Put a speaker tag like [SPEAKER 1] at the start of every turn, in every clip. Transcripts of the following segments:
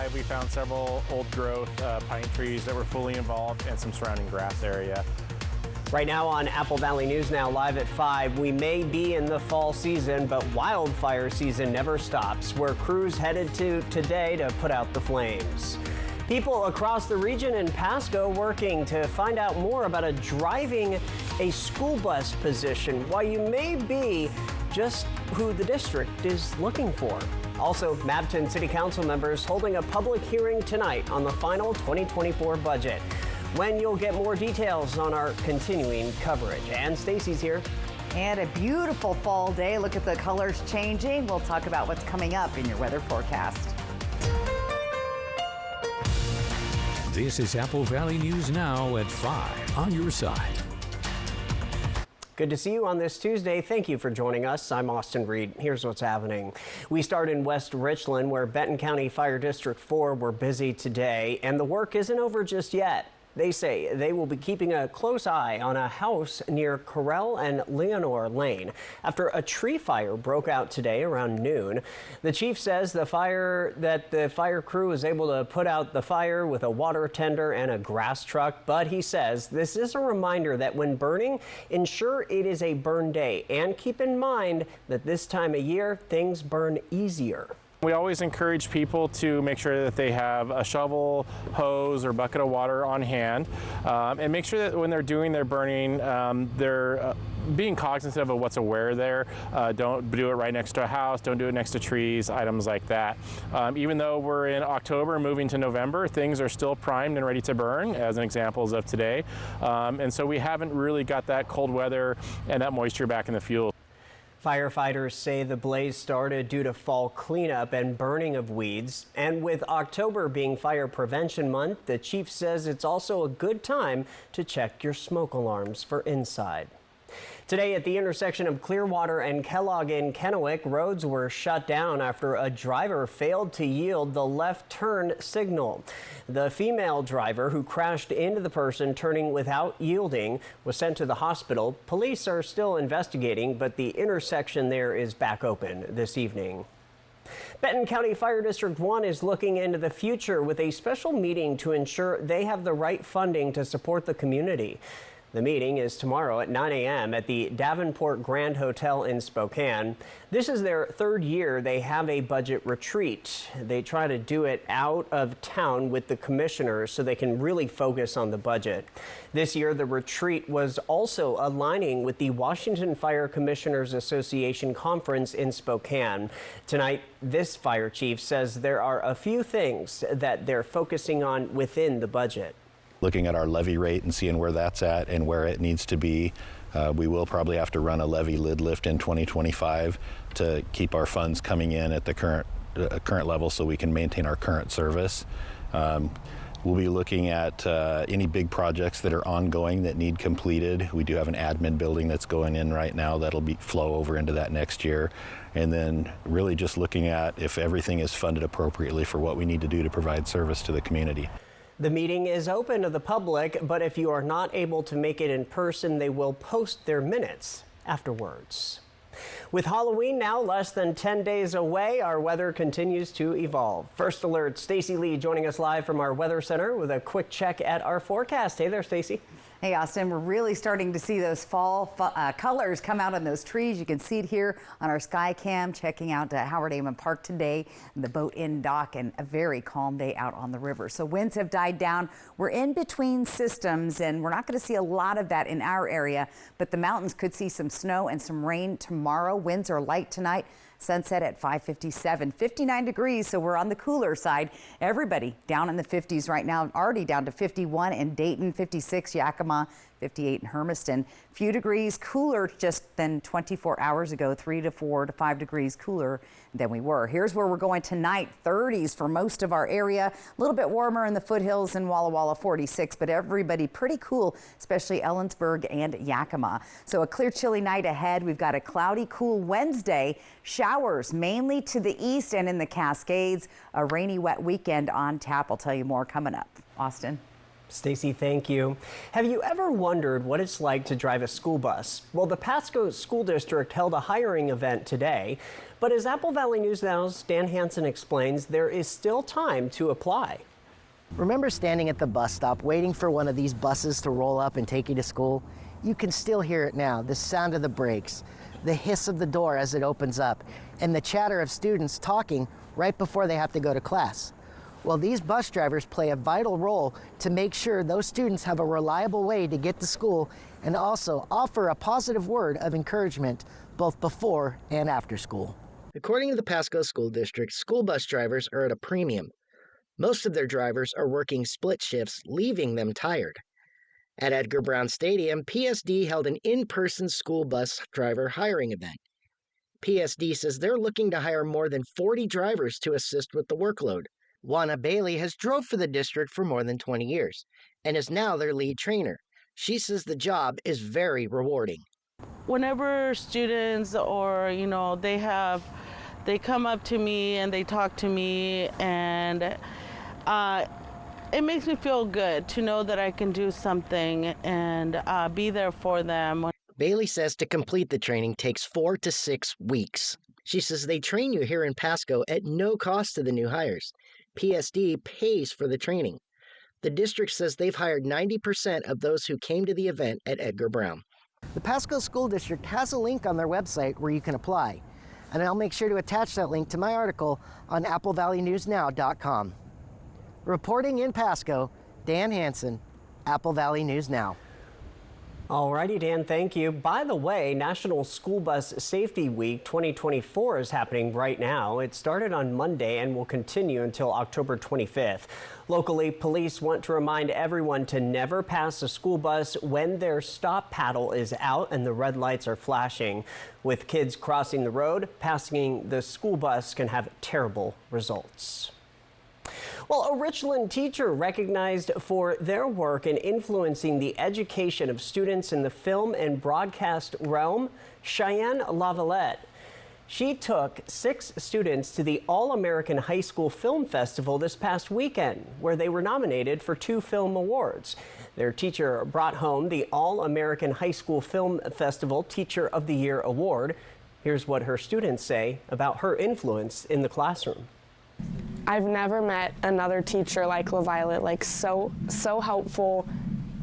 [SPEAKER 1] 5, we found several old growth pine trees that were fully involved and some surrounding grass area.
[SPEAKER 2] Right now on Apple Valley News Now live at 5, we may be in the fall season, but wildfire season never stops, where crews headed to today to put out the flames. People across the region in Pasco working to find out more about driving a school bus position, why you may be just who the district is looking for. Also, Mabton City Council members holding a public hearing tonight on the final 2024 budget. When you'll get more details on our continuing coverage. And Stacy's here.
[SPEAKER 3] And a beautiful fall day. Look at the colors changing. We'll talk about what's coming up in your weather forecast.
[SPEAKER 4] This is Apple Valley News Now at 5 on your side.
[SPEAKER 2] Good to see you on this Tuesday. Thank you for joining us. I'm Austin Reed. Here's what's happening. We start in West Richland, where Benton County Fire District 4 were busy today, and the work isn't over just yet. They say they will be keeping a close eye on a house near Correll and Leonore Lane after a tree fire broke out today around noon. The chief says the fire crew was able to put out the fire with a water tender and a grass truck, but he says this is a reminder that when burning, ensure it is a burn day, and keep in mind that this time of year, things burn easier.
[SPEAKER 1] We always encourage people to make sure that they have a shovel, hose, or bucket of water on hand, and make sure that when they're doing their burning, they're being cognizant of what's aware there. Don't do it right next to a house, don't do it next to trees, items like that. Even though we're in October, moving to November, things are still primed and ready to burn, as an example of today. And so we haven't really got that cold weather and that moisture back in the fuel.
[SPEAKER 2] Firefighters say the blaze started due to fall cleanup and burning of weeds. And with October being Fire Prevention Month, the chief says it's also a good time to check your smoke alarms for inside. Today at the intersection of Clearwater and Kellogg in Kennewick, roads were shut down after a driver failed to yield the left turn signal. The female driver who crashed into the person turning without yielding was sent to the hospital. Police are still investigating, but the intersection there is back open this evening. Benton County Fire District 1 is looking into the future with a special meeting to ensure they have the right funding to support the community. The meeting is tomorrow at 9 a.m. at the Davenport Grand Hotel in Spokane. This is their third year they have a budget retreat. They try to do it out of town with the commissioners so they can really focus on the budget. This year, the retreat was also aligning with the Washington Fire Commissioners Association conference in Spokane. Tonight, this fire chief says there are a few things that they're focusing on within the budget.
[SPEAKER 5] Looking at our levy rate and seeing where that's at and where it needs to be. We will probably have to run a levy lid lift in 2025 to keep our funds coming in at the current level so we can maintain our current service. We'll be looking at any big projects that are ongoing that need completed. We do have an admin building that's going in right now that'll flow over into that next year. And then really just looking at if everything is funded appropriately for what we need to do to provide service to the community.
[SPEAKER 2] The meeting is open to the public, but if you are not able to make it in person, they will post their minutes afterwards. With Halloween now less than 10 days away, our weather continues to evolve. First Alert, Stacy Lee joining us live from our weather center with a quick check at our forecast. Hey there, Stacy.
[SPEAKER 3] Hey, Austin, we're really starting to see those fall colors come out on those trees. You can see it here on our sky cam, checking out Howard Amon Park today, the boat in dock, and a very calm day out on the river. So winds have died down. We're in between systems, and we're not going to see a lot of that in our area, but the mountains could see some snow and some rain tomorrow. Winds are light tonight. Sunset at 5:57, 59 degrees, so we're on the cooler side. Everybody down in the 50s right now, already down to 51 in Dayton, 56 Yakima, 58 in Hermiston. Few degrees cooler just than 24 hours ago, 3 to 4 to 5 degrees cooler than we were. Here's where we're going tonight, 30s for most of our area. A little bit warmer in the foothills in Walla Walla, 46, but everybody pretty cool, especially Ellensburg and Yakima. So a clear, chilly night ahead. We've got a cloudy, cool Wednesday. Showers mainly to the east and in the Cascades. A rainy, wet weekend on tap. I'll tell you more coming up. Austin.
[SPEAKER 2] Stacy, thank you. Have you ever wondered what it's like to drive a school bus? Well, the Pasco School District held a hiring event today, but as Apple Valley News Now's Dan Hansen explains, there is still time to apply.
[SPEAKER 6] Remember standing at the bus stop waiting for one of these buses to roll up and take you to school? You can still hear it now, the sound of the brakes, the hiss of the door as it opens up, and the chatter of students talking right before they have to go to class. Well, these bus drivers play a vital role to make sure those students have a reliable way to get to school and also offer a positive word of encouragement both before and after school. According to the Pasco School District, school bus drivers are at a premium. Most of their drivers are working split shifts, leaving them tired. At Edgar Brown Stadium, PSD held an in-person school bus driver hiring event. PSD says they're looking to hire more than 40 drivers to assist with the workload. Juana Bailey has drove for the district for more than 20 years and is now their lead trainer. She says the job is very rewarding.
[SPEAKER 7] Whenever students or, they come up to me and they talk to me, and it makes me feel good to know that I can do something and be there for them.
[SPEAKER 6] Bailey says to complete the training takes 4 to 6 weeks. She says they train you here in Pasco at no cost to the new hires. PSD pays for the training. The district says they've hired 90% of those who came to the event at Edgar Brown. The Pasco School District has a link on their website where you can apply, and I'll make sure to attach that link to my article on applevalleynewsnow.com. Reporting in Pasco, Dan Hansen, Apple Valley News Now.
[SPEAKER 2] Alrighty, Dan, thank you. By the way, National School Bus Safety Week 2024 is happening right now. It started on Monday and will continue until October 25th. Locally, police want to remind everyone to never pass a school bus when their stop paddle is out and the red lights are flashing. With kids crossing the road, passing the school bus can have terrible results. Well, a Richland teacher recognized for their work in influencing the education of students in the film and broadcast realm, Cheyenne Lavalette. She took 6 students to the All-American High School Film Festival this past weekend, where they were nominated for 2 film awards. Their teacher brought home the All-American High School Film Festival Teacher of the Year Award. Here's what her students say about her influence in the classroom.
[SPEAKER 8] I've never met another teacher like LaViolet, like so helpful.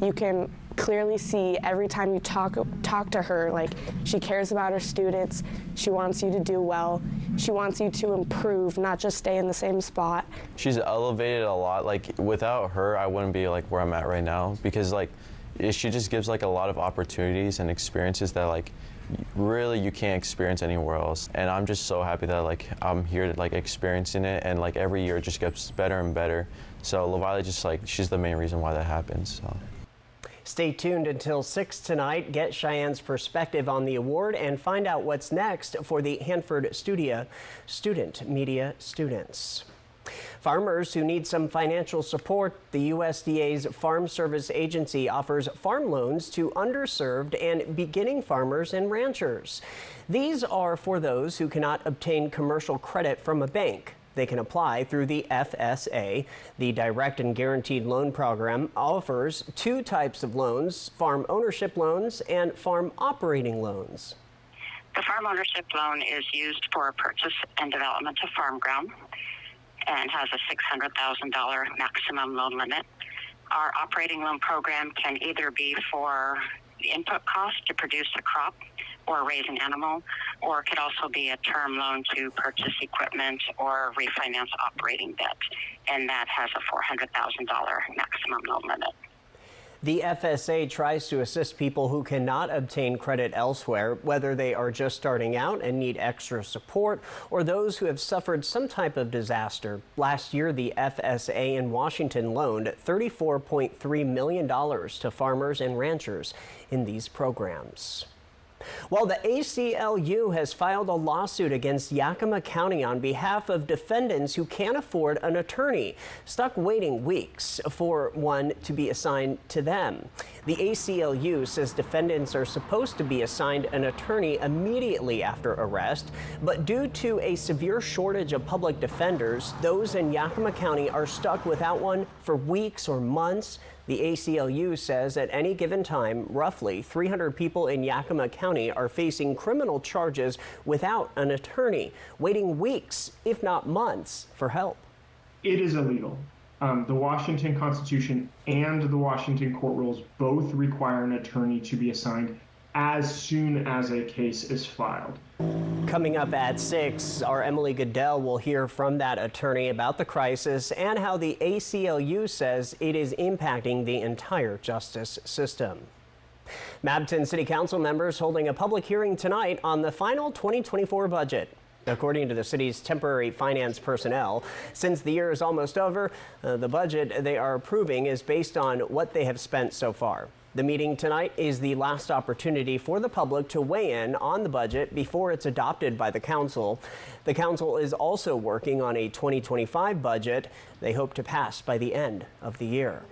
[SPEAKER 8] You can clearly see every time you talk to her, like she cares about her students. She wants you to do well. She wants you to improve, not just stay in the same spot. She's elevated a lot. Like without her, I wouldn't be like where I'm at right now, because like she just gives like a lot of opportunities and experiences that like really you can't experience anywhere else. And I'm just so happy that like I'm here to like experiencing it, and like every year it just gets better and better. So LaViolet just like, she's the main reason why that happens. So.
[SPEAKER 2] Stay tuned until 6 tonight. Get Cheyenne's perspective on the award and find out what's next for the Hanford Student Media students. Farmers who need some financial support, the USDA's Farm Service Agency offers farm loans to underserved and beginning farmers and ranchers. These are for those who cannot obtain commercial credit from a bank. They can apply through the FSA. The Direct and Guaranteed Loan Program offers 2 types of loans: farm ownership loans and farm operating loans.
[SPEAKER 9] The farm ownership loan is used for purchase and development of farm ground and has a $600,000 maximum loan limit. Our operating loan program can either be for the input cost to produce a crop or raise an animal, or it could also be a term loan to purchase equipment or refinance operating debt, and that has a $400,000 maximum loan limit.
[SPEAKER 2] The FSA tries to assist people who cannot obtain credit elsewhere, whether they are just starting out and need extra support, or those who have suffered some type of disaster. Last year, the FSA in Washington loaned $34.3 million to farmers and ranchers in these programs. Well, the ACLU has filed a lawsuit against Yakima County on behalf of defendants who can't afford an attorney, stuck waiting weeks for one to be assigned to them. The ACLU says defendants are supposed to be assigned an attorney immediately after arrest, but due to a severe shortage of public defenders, those in Yakima County are stuck without one for weeks or months. The ACLU says at any given time, roughly 300 people in Yakima County are facing criminal charges without an attorney, waiting weeks, if not months, for help.
[SPEAKER 10] It is illegal. The Washington Constitution and the Washington court rules both require an attorney to be assigned as soon as a case is filed.
[SPEAKER 2] Coming up at 6, our Emily Goodell will hear from that attorney about the crisis and how the ACLU says it is impacting the entire justice system. Mabton City Council members holding a public hearing tonight on the final 2024 budget. According to the city's temporary finance personnel, since the year is almost over, the budget they are approving is based on what they have spent so far. The meeting tonight is the last opportunity for the public to weigh in on the budget before it's adopted by the council. The council is also working on a 2025 budget they hope to pass by the end of the year.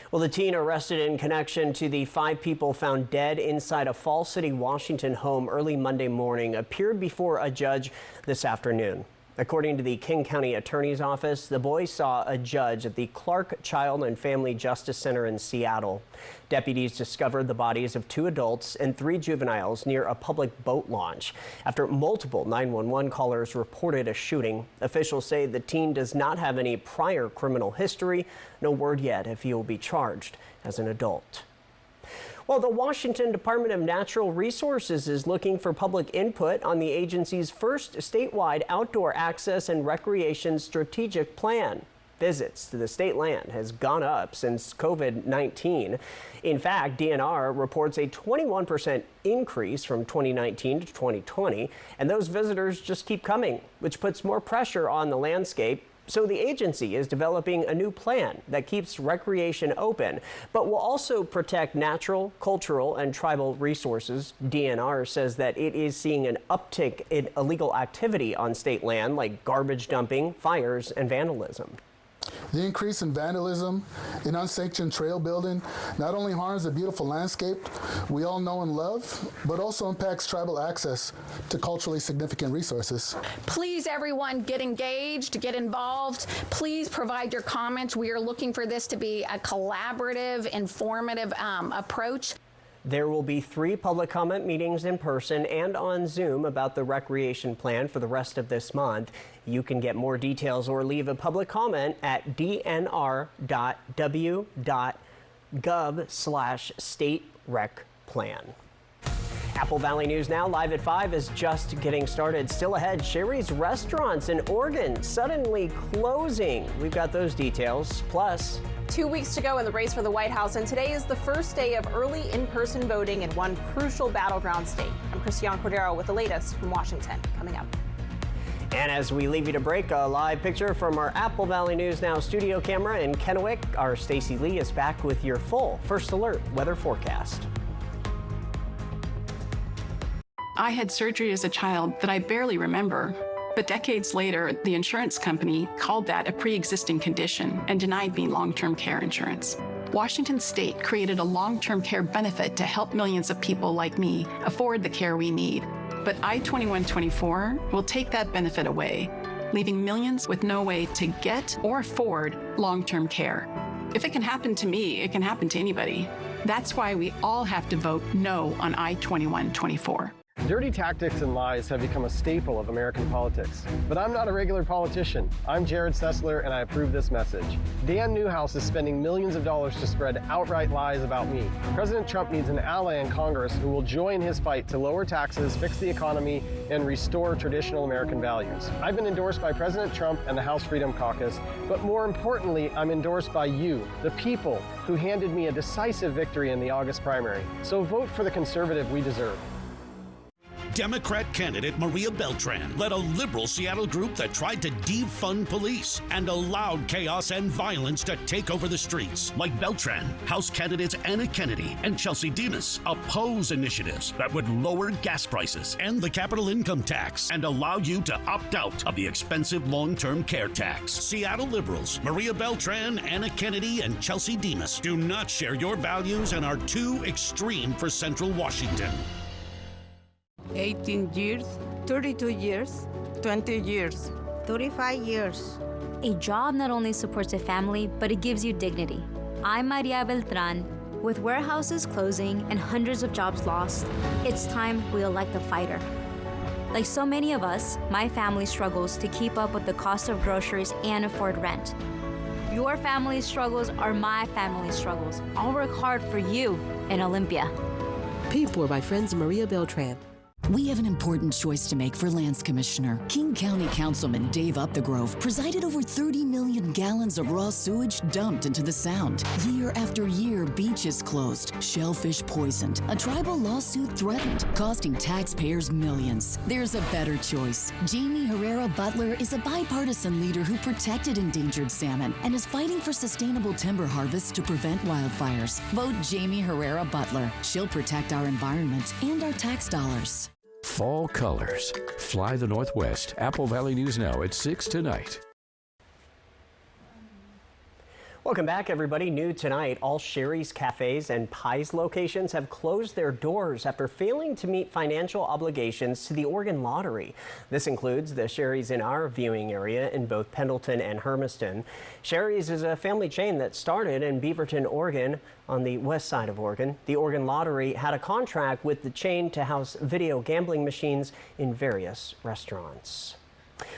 [SPEAKER 2] Well, the teen arrested in connection to the 5 people found dead inside a Falls City, Washington home early Monday morning appeared before a judge this afternoon. According to the King County Attorney's Office, the boys saw a judge at the Clark Child and Family Justice Center in Seattle. Deputies discovered the bodies of 2 adults and 3 juveniles near a public boat launch. After multiple 911 callers reported a shooting, officials say the teen does not have any prior criminal history. No word yet if he will be charged as an adult. Well, the Washington Department of Natural Resources is looking for public input on the agency's first statewide outdoor access and recreation strategic plan. Visits to the state land has gone up since COVID-19. In fact, DNR reports a 21% increase from 2019 to 2020, and those visitors just keep coming, which puts more pressure on the landscape. So the agency is developing a new plan that keeps recreation open, but will also protect natural, cultural, and tribal resources. DNR says that it is seeing an uptick in illegal activity on state land, like garbage dumping, fires, and vandalism.
[SPEAKER 11] The increase in vandalism and unsanctioned trail building not only harms the beautiful landscape we all know and love, but also impacts tribal access to culturally significant resources.
[SPEAKER 12] Please, everyone, get engaged, get involved. Please provide your comments. We are looking for this to be a collaborative, informative approach.
[SPEAKER 2] There will be 3 public comment meetings in person and on Zoom about the recreation plan for the rest of this month. You can get more details or leave a public comment at dnr.w.gov/state-rec-plan. Apple Valley News Now, live at 5, is just getting started. Still ahead, Sherry's restaurants in Oregon suddenly closing. We've got those details. Plus,
[SPEAKER 13] 2 weeks to go in the race for the White House, and today is the first day of early in-person voting in one crucial battleground state. I'm Christiane Cordero with the latest from Washington, coming up.
[SPEAKER 2] And as we leave you to break, a live picture from our Apple Valley News Now studio camera in Kennewick. Our Stacey Lee is back with your full First Alert weather forecast.
[SPEAKER 14] I had surgery as a child that I barely remember. But decades later, the insurance company called that a pre-existing condition and denied me long-term care insurance. Washington State created a long-term care benefit to help millions of people like me afford the care we need. But I-2124 will take that benefit away, leaving millions with no way to get or afford long-term care. If it can happen to me, it can happen to anybody. That's why we all have to vote no on I-2124.
[SPEAKER 15] Dirty tactics and lies have become a staple of American politics. But I'm not a regular politician. I'm Jared Sessler, and I approve this message. Dan Newhouse is spending millions of dollars to spread outright lies about me. President Trump needs an ally in Congress who will join his fight to lower taxes, fix the economy, and restore traditional American values. I've been endorsed by President Trump and the House Freedom Caucus, but more importantly, I'm endorsed by you, the people, who handed me a decisive victory in the August primary. So vote for the conservative we deserve.
[SPEAKER 16] Democrat candidate Maria Beltran led a liberal Seattle group that tried to defund police and allowed chaos and violence to take over the streets. Like Beltran, House candidates Anna Kennedy and Chelsea Demas oppose initiatives that would lower gas prices and the capital income tax and allow you to opt out of the expensive long-term care tax. Seattle liberals Maria Beltran, Anna Kennedy, and Chelsea Demas do not share your values and are too extreme for Central Washington.
[SPEAKER 17] 18 years, 32 years, 20 years, 35 years.
[SPEAKER 18] A job not only supports a family, but it gives you dignity. I'm Maria Beltran. With warehouses closing and hundreds of jobs lost, it's time we elect a fighter. Like so many of us, my family struggles to keep up with the cost of groceries and afford rent. Your family's struggles are my family's struggles. I'll work hard for you in Olympia.
[SPEAKER 19] Paid for by Friends Maria Beltran.
[SPEAKER 20] We have an important choice to make for Lands Commissioner. King County Councilman Dave Upthegrove presided over 30 million gallons of raw sewage dumped into the Sound. Year after year, beaches closed, shellfish poisoned, a tribal lawsuit threatened, costing taxpayers millions. There's a better choice. Jamie Herrera Butler is a bipartisan leader who protected endangered salmon and is fighting for sustainable timber harvests to prevent wildfires. Vote Jamie Herrera Butler. She'll protect our environment and our tax dollars.
[SPEAKER 4] Fall colors. Fly the Northwest. Apple Valley News Now at 6 tonight.
[SPEAKER 2] Welcome back, everybody. New tonight, all Sherry's Cafes and Pies locations have closed their doors after failing to meet financial obligations to the Oregon Lottery. This includes the Sherry's in our viewing area in both Pendleton and Hermiston. Sherry's is a family chain that started in Beaverton, Oregon, on the west side of Oregon. The Oregon Lottery had a contract with the chain to house video gambling machines in various restaurants.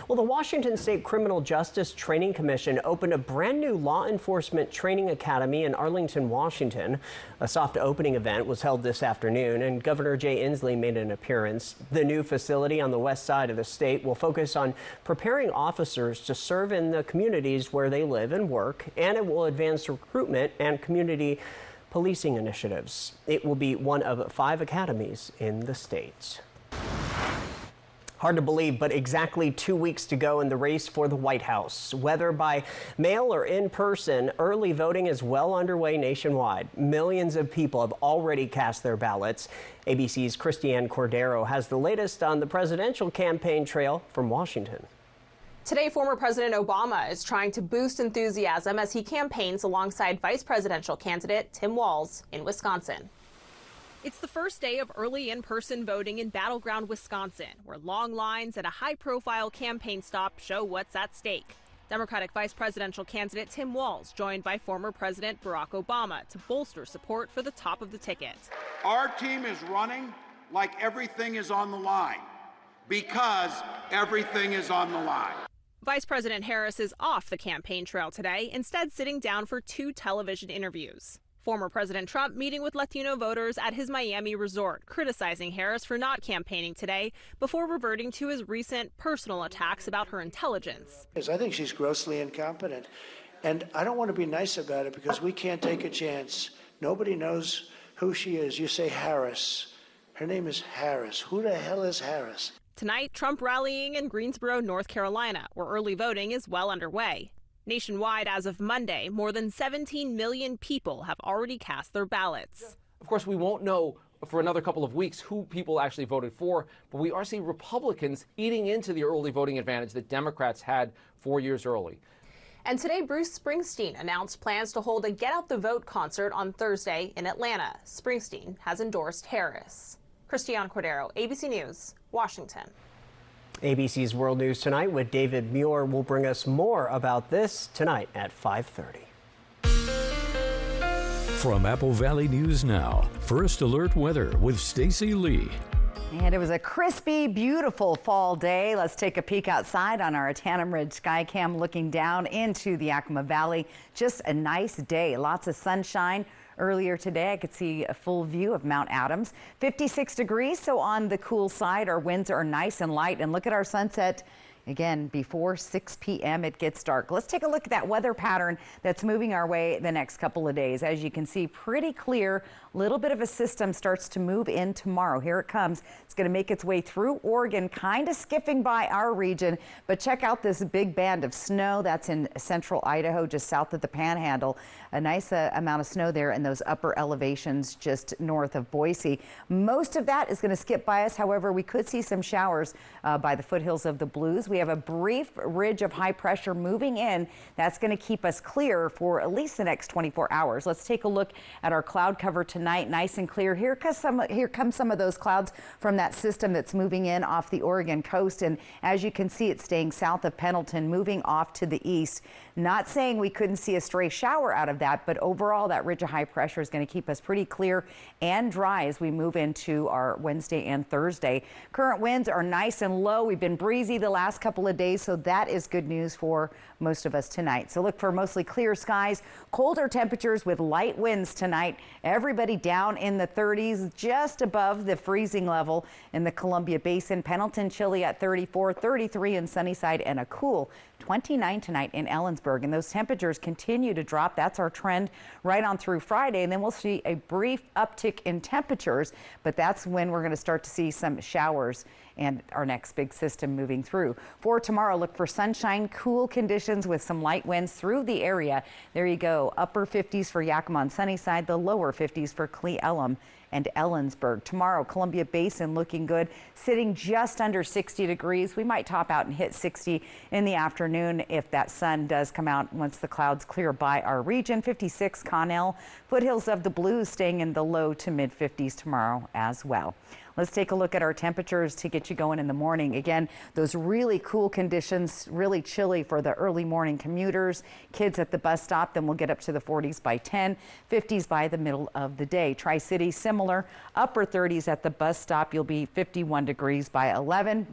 [SPEAKER 2] Well, the Washington State Criminal Justice Training Commission opened a brand new law enforcement training academy in Arlington, Washington. A soft opening event was held this afternoon, and Governor Jay Inslee made an appearance. The new facility on the west side of the state will focus on preparing officers to serve in the communities where they live and work, and it will advance recruitment and community policing initiatives. It will be one of 5 academies in the state. Hard to believe, but exactly 2 weeks to go in the race for the White House. Whether by mail or in person, early voting is well underway nationwide. Millions of people have already cast their ballots. ABC's Christiane Cordero has the latest on the presidential campaign trail from Washington.
[SPEAKER 13] Today, former President Obama is trying to boost enthusiasm as he campaigns alongside vice presidential candidate Tim Walz in Wisconsin. It's the first day of early in-person voting in battleground Wisconsin, where long lines at a high-profile campaign stop show what's at stake. Democratic vice presidential candidate Tim Walz joined by former President Barack Obama to bolster support for the top of the ticket.
[SPEAKER 21] Our team is running like everything is on the line, because everything is on the line.
[SPEAKER 13] Vice President Harris is off the campaign trail today, instead sitting down for 2 television interviews. Former President Trump meeting with Latino voters at his Miami resort, criticizing Harris for not campaigning today before reverting to his recent personal attacks about her intelligence.
[SPEAKER 22] I think she's grossly incompetent, and I don't want to be nice about it because we can't take a chance. Nobody knows who she is. You say Harris. Her name is Harris. Who the hell is Harris?
[SPEAKER 13] Tonight, Trump rallying in Greensboro, North Carolina, where early voting is well underway. Nationwide, as of Monday, more than 17 million people have already cast their ballots.
[SPEAKER 23] Of course, we won't know for another couple of weeks who people actually voted for, but we are seeing Republicans eating into the early voting advantage that Democrats had 4 years early.
[SPEAKER 13] And today, Bruce Springsteen announced plans to hold a Get Out the Vote concert on Thursday in Atlanta. Springsteen has endorsed Harris. Christiane Cordero, ABC News, Washington.
[SPEAKER 2] ABC's World News Tonight with David Muir will bring us more about this tonight at 5:30.
[SPEAKER 4] From Apple Valley News Now, First Alert Weather with Stacy Lee.
[SPEAKER 3] And it was a crispy, beautiful fall day. Let's take a peek outside on our Tanum Ridge Skycam looking down into the Yakima Valley. Just a nice day, lots of sunshine. Earlier today, I could see a full view of Mount Adams. 56 degrees, so on the cool side, our winds are nice and light. And look at our sunset. Again, before 6 p.m. it gets dark. Let's take a look at that weather pattern that's moving our way the next couple of days. As you can see, pretty clear. Little bit of a system starts to move in tomorrow. Here it comes. It's going to make its way through Oregon, kind of skipping by our region. But check out this big band of snow that's in central Idaho, just south of the Panhandle. A nice amount of snow there in those upper elevations just north of Boise. Most of that is going to skip by us. However, we could see some showers by the foothills of the Blues. We have a brief ridge of high pressure moving in. That's going to keep us clear for at least the next 24 hours. Let's take a look at our cloud cover tonight. Nice and clear. Here come some of those clouds from that system that's moving in off the Oregon coast. And as you can see, it's staying south of Pendleton, moving off to the east. Not saying we couldn't see a stray shower out of that, but overall that ridge of high pressure is going to keep us pretty clear and dry as we move into our Wednesday and Thursday. Current winds are nice and low. We've been breezy the last couple of days, so that is good news for most of us tonight. So look for mostly clear skies, colder temperatures with light winds tonight. Everybody down in the 30s, just above the freezing level in the Columbia Basin. Pendleton chilly at 34, 33 in Sunnyside, and a cool 29 tonight in Ellensburg. And those temperatures continue to drop. That's our trend right on through Friday. And then we'll see a brief uptick in temperatures, but that's when we're going to start to see some showers and our next big system moving through. For tomorrow, look for sunshine, cool conditions with some light winds through the area. There you go. Upper 50s for Yakima and Sunnyside, the lower 50s for Cle Elum and Ellensburg. Tomorrow, Columbia Basin looking good, sitting just under 60 degrees. We might top out and hit 60 in the afternoon if that sun does come out once the clouds clear by our region. 56 Connell, foothills of the Blues staying in the low to mid 50s tomorrow as well. Let's take a look at our temperatures to get you going in the morning. Again, those really cool conditions, really chilly for the early morning commuters, kids at the bus stop. Then we'll get up to the 40s by 10, 50s by the middle of the day. Tri-City similar, upper 30s at the bus stop. You'll be 51 degrees by 11.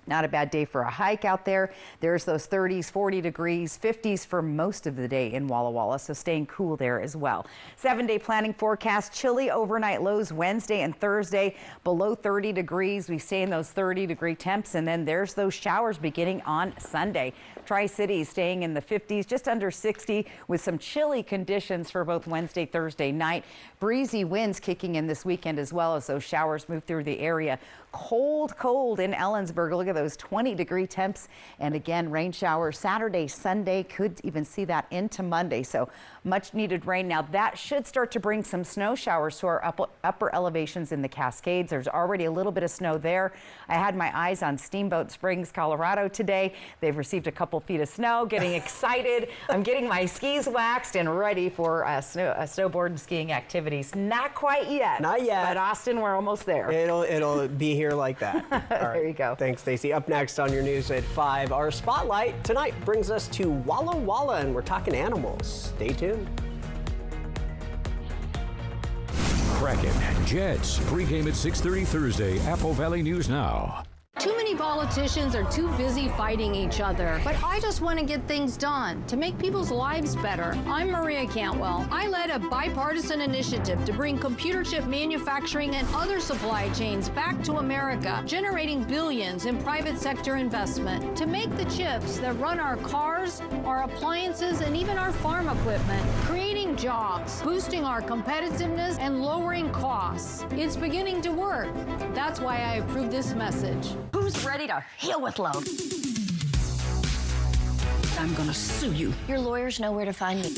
[SPEAKER 3] Not a bad day for a hike out there. There's those 30s, 40 degrees, 50s for most of the day in Walla Walla, so staying cool there as well. 7-day planning forecast, chilly overnight lows Wednesday and Thursday, below 30 degrees. We stay in those 30-degree temps, and then there's those showers beginning on Sunday. Tri-Cities staying in the 50s, just under 60, with some chilly conditions for both Wednesday, Thursday night. Breezy winds kicking in this weekend as well as those showers move through the area. Cold in Ellensburg. Look at those 20-degree temps. And again, rain showers Saturday, Sunday. Could even see that into Monday. So much needed rain. Now that should start to bring some snow showers to our upper elevations in the Cascades. There's already a little bit of snow there. I had my eyes on Steamboat Springs, Colorado today. They've received a couple feet of snow, getting excited. I'm getting my skis waxed and ready for snowboard and skiing activities. Not quite yet.
[SPEAKER 2] Not yet.
[SPEAKER 3] But Austin, we're almost there.
[SPEAKER 2] It'll be here like that.
[SPEAKER 3] There you go.
[SPEAKER 2] Thanks, Stacey. Up next on your news at 5, our spotlight tonight brings us to Walla Walla, and we're talking animals. Stay tuned.
[SPEAKER 4] Kraken, Jets, pregame at 6:30 Thursday, Apple Valley News Now.
[SPEAKER 1] Too many politicians are too busy fighting each other. But I just want to get things done to make people's lives better. I'm Maria Cantwell. I led a bipartisan initiative to bring computer chip manufacturing and other supply chains back to America, generating billions in private sector investment to make the chips that run our cars, our appliances, and even our farm equipment, creating jobs, boosting our competitiveness, and lowering costs. It's beginning to work. That's why I approve this message.
[SPEAKER 5] Who's ready to heal with love? I'm gonna sue you. Your lawyers know where to find me.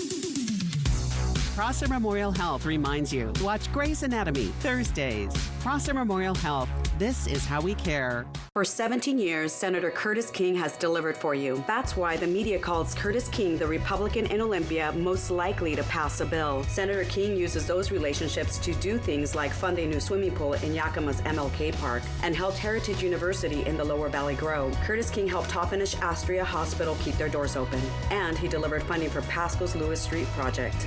[SPEAKER 7] Prosser Memorial Health reminds you to watch Grey's Anatomy Thursdays. Prosser Memorial Health, this is how we care.
[SPEAKER 24] For 17 years, Senator Curtis King has delivered for you. That's why the media calls Curtis King the Republican in Olympia most likely to pass a bill. Senator King uses those relationships to do things like fund a new swimming pool in Yakima's MLK Park and helped Heritage University in the Lower Valley grow. Curtis King helped Toppenish Astria Hospital keep their doors open. And he delivered funding for Pasco's Lewis Street project.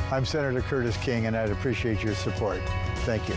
[SPEAKER 25] I'm Senator Curtis King, and I'd appreciate your support. Thank you.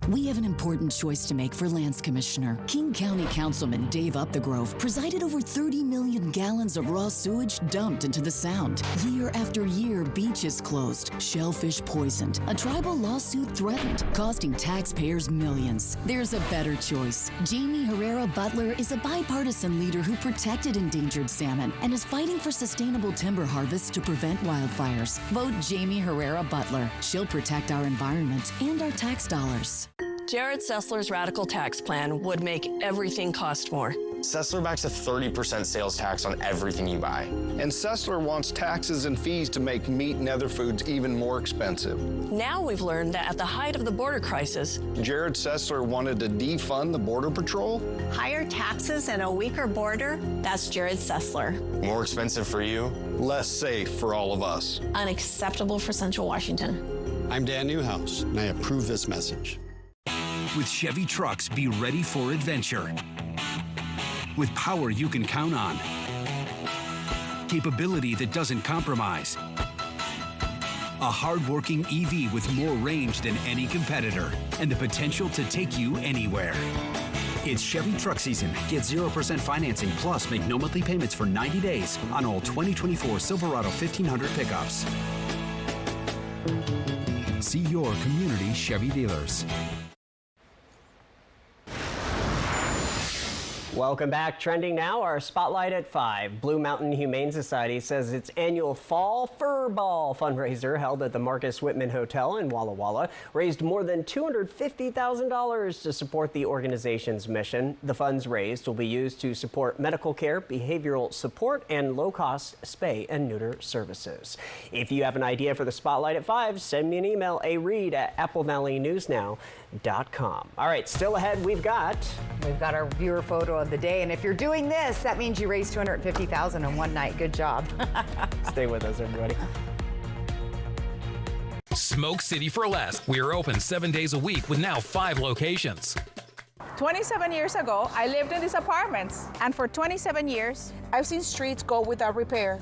[SPEAKER 20] We have an important choice to make for Lands Commissioner. King County Councilman Dave Upthegrove presided over 30 million gallons of raw sewage dumped into the Sound. Year after year, beaches closed, shellfish poisoned, a tribal lawsuit threatened, costing taxpayers millions. There's a better choice. Jamie Herrera Butler is a bipartisan leader who protected endangered salmon and is fighting for sustainable timber harvests to prevent wildfires. Vote Jamie Herrera Butler. She'll protect our environment and our tax dollars.
[SPEAKER 26] Jared Sessler's radical tax plan would make everything cost more.
[SPEAKER 27] Sessler backs a 30% sales tax on everything you buy.
[SPEAKER 28] And Sessler wants taxes and fees to make meat and other foods even more expensive.
[SPEAKER 26] Now we've learned that at the height of the border crisis,
[SPEAKER 28] Jared Sessler wanted to defund the Border Patrol.
[SPEAKER 29] Higher taxes and a weaker border, that's Jared Sessler.
[SPEAKER 27] More expensive for you.
[SPEAKER 28] Less safe for all of us.
[SPEAKER 29] Unacceptable for Central Washington.
[SPEAKER 30] I'm Dan Newhouse, and I approve this message.
[SPEAKER 31] With Chevy trucks, be ready for adventure.
[SPEAKER 6] with power you can count on. Capability that doesn't compromise. A hard-working EV with more range than any competitor and the potential to take you anywhere. It's Chevy truck season. Get 0% financing plus make no monthly payments for 90 days on all 2024 Silverado 1500 pickups. See your community Chevy dealers.
[SPEAKER 2] Welcome back. Trending now, our Spotlight at 5. Blue Mountain Humane Society says its annual Fall Fur Ball fundraiser held at the Marcus Whitman Hotel in Walla Walla raised more than $250,000 to support the organization's mission. The funds raised will be used to support medical care, behavioral support, and low-cost spay and neuter services. If you have an idea for the Spotlight at 5, send me an email, areed@applevalleyNewsNow.com. All right, still ahead, we've got
[SPEAKER 3] our viewer photo of the day, and if you're doing this, that means you raised $250,000 in one night. Good job.
[SPEAKER 2] Stay with us, everybody.
[SPEAKER 8] Smoke City for Less. We are open 7 days a week with now 5 locations.
[SPEAKER 9] 27 years ago, I lived in these apartments, and for 27 years, I've seen streets go without repair.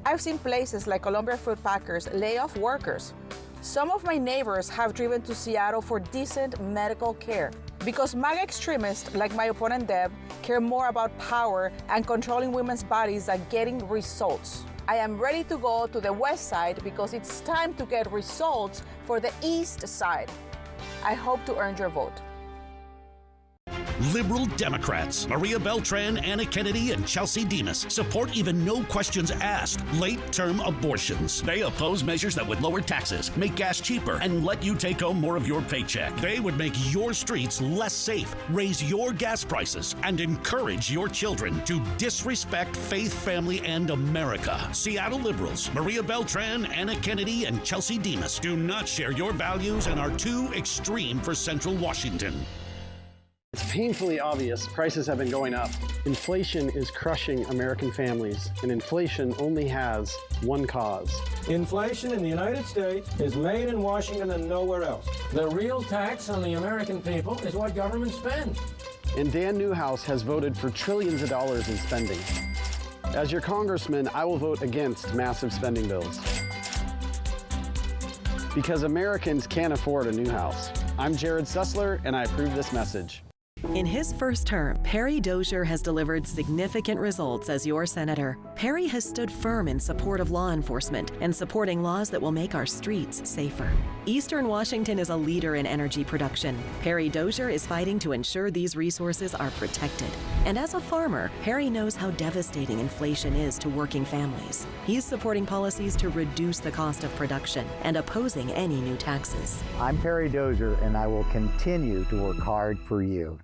[SPEAKER 9] I've seen places like Columbia Fruit Packers lay off workers. Some of my neighbors have driven to Seattle for decent medical care. Because MAGA extremists, like my opponent Deb, care more about power and controlling women's bodies than getting results. I am ready to go to the west side because it's time to get results for the east side. I hope to earn your vote.
[SPEAKER 10] Liberal Democrats Maria Beltran, Anna Kennedy, and Chelsea Demas support even no questions asked late-term abortions. They oppose measures that would lower taxes, make gas cheaper, and let you take home more of your paycheck. They would make your streets less safe, raise your gas prices, and encourage your children to disrespect faith, family, and America. Seattle liberals Maria Beltran, Anna Kennedy, and Chelsea Demas do not share your values and are too extreme for Central Washington.
[SPEAKER 11] It's painfully obvious prices have been going up. Inflation is crushing American families, and inflation only has one cause.
[SPEAKER 12] Inflation in the United States is made in Washington and nowhere else. The real tax on the American people is what government spends.
[SPEAKER 11] And Dan Newhouse has voted for trillions of dollars in spending. As your congressman, I will vote against massive spending bills. Because Americans can't afford a new house. I'm Jared Sussler, and I approve this message.
[SPEAKER 19] In his first term, Perry Dozier has delivered significant results as your senator. Perry has stood firm in support of law enforcement and supporting laws that will make our streets safer. Eastern Washington is a leader in energy production. Perry Dozier is fighting to ensure these resources are protected. And as a farmer, Perry knows how devastating inflation is to working families. He's supporting policies to reduce the cost of production and opposing any new taxes.
[SPEAKER 25] I'm Perry Dozier, and I will continue to work hard for you.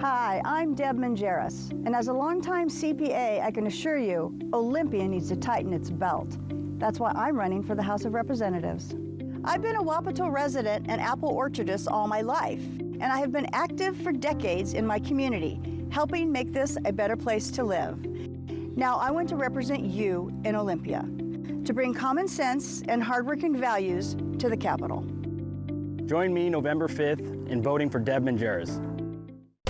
[SPEAKER 14] Hi, I'm Deb Mangeras, and as a longtime CPA, I can assure you, Olympia needs to tighten its belt. That's why I'm running for the House of Representatives. I've been a Wapato resident and apple orchardist all my life, and I have been active for decades in my community, helping make this a better place to live. Now I want to represent you in Olympia, to bring common sense and hardworking values to the Capitol.
[SPEAKER 11] Join me November 5th in voting for Deb Mangeras.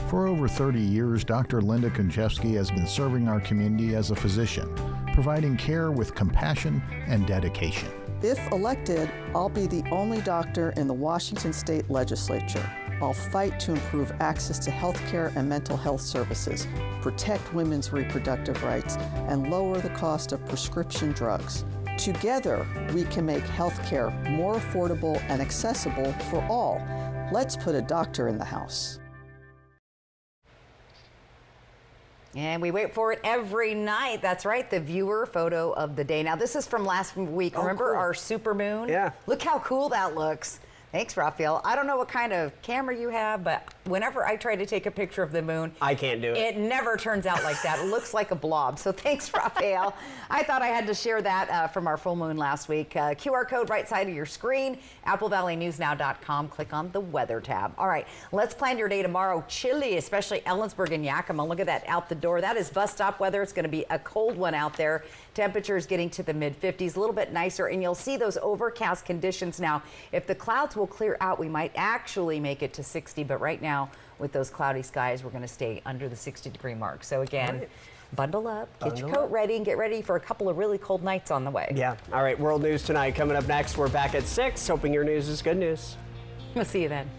[SPEAKER 15] For over 30 years, Dr. Linda Konchevsky has been serving our community as a physician, providing care with compassion and dedication.
[SPEAKER 16] If elected, I'll be the only doctor in the Washington State Legislature. I'll fight to improve access to health care and mental health services, protect women's reproductive rights, and lower the cost of prescription drugs. Together, we can make health care more affordable and accessible for all. Let's put a doctor in the House.
[SPEAKER 3] And we wait for it every night. That's right, the viewer photo of the day. Now, this is from last week. Remember
[SPEAKER 2] cool.
[SPEAKER 3] our super moon?
[SPEAKER 2] Yeah.
[SPEAKER 3] Look how cool that looks. Thanks, Raphael. I don't know what kind of camera you have, but whenever I try to take a picture of the moon,
[SPEAKER 2] I can't do it.
[SPEAKER 3] It never turns out like that. It looks like a blob. So thanks, Raphael. I thought I had to share that from our full moon last week. QR code right side of your screen, applevalleyNewsNow.com. Click on the weather tab. All right, let's plan your day tomorrow. Chilly, especially Ellensburg and Yakima. Look at that out the door. That is bus stop weather. It's going to be a cold one out there. Temperatures getting to the mid-50s, a little bit nicer, and you'll see those overcast conditions now. If the clouds will clear out, we might actually make it to 60, but right now with those cloudy skies, we're going to stay under the 60-degree mark. So again, bundle up, get your coat ready, and get ready for a couple of really cold nights on the way.
[SPEAKER 2] Yeah. All right, World News Tonight coming up next. We're back at 6. Hoping your news is good news.
[SPEAKER 3] We'll see you then.